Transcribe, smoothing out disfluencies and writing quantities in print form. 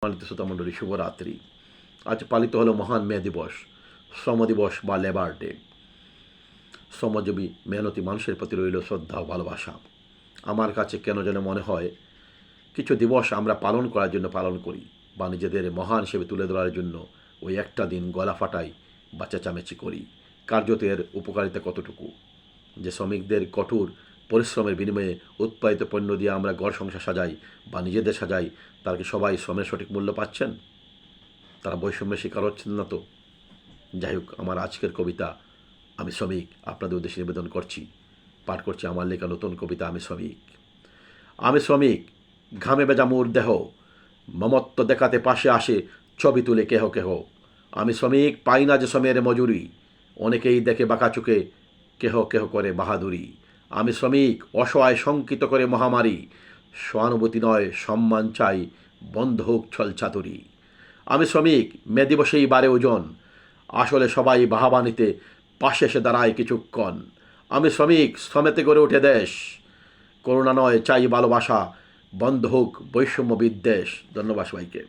সম্মানিত শ্রোতামণ্ডলী, শুভরাত্রি। আজ পালিত হলো মহান মে দিবস, শ্রম দিবস বা লেবার ডে। শ্রমজীবী মেহনতি মানুষের প্রতি রইল শ্রদ্ধা ও ভালোবাসা। আমার কাছে কেন যেন মনে হয় কিছু দিবস আমরা পালন করার জন্য পালন করি বা নিজেদের মহান হিসেবে তুলে ধরার জন্য ওই একটা দিন গলা ফাটাই বা চেঁচামেচি করি। কার্যত এর উপকারিতা কতটুকু, যে শ্রমিকদের কঠোর পরিশ্রমের বিনিময়ে উৎপাদিত পণ্য দিয়ে আমরা ঘর সংসার সাজাই বা নিজেদের সাজাই, তারা কি সবাই শ্রমের সঠিক মূল্য পাচ্ছেন? তারা বৈষম্যের শিকার হচ্ছেন না তো? যাই হোক, আমার আজকের কবিতা আমি শ্রমিক আপনাদের উদ্দেশ্যে নিবেদন করছি। পাঠ করছি আমার লেখা নতুন কবিতা আমি শ্রমিক। আমি শ্রমিক, ঘামে ভেজা মোর দেহ, মমত্ব দেখাতে পাশে আসে ছবি তুলে কেহ কেহ। আমি শ্রমিক, পাই না যে শ্রমের মজুরি, অনেকেই দেখে বাঁকা চোখে, কেহ কেহ করে বাহাদুরি। আমি শ্রমিক, অসহায় শঙ্কিত করে মহামারী, সহানুভূতি নয় সম্মান চাই, বন্ধ হোক ছল চাতুরি। আমি শ্রমিক, মে দিবসেই বাড়ে ওজন, আসলে সবাই বাহাবানিতে পাশে এসে দাঁড়ায় কিছুক্ষণ। আমি শ্রমিক, শ্রমেতে গড়ে ওঠে দেশ, করুণা নয় চাই ভালোবাসা, বন্ধ হোক বৈষম্য বিদ্বেষ। ধন্যবাদ সবাইকে।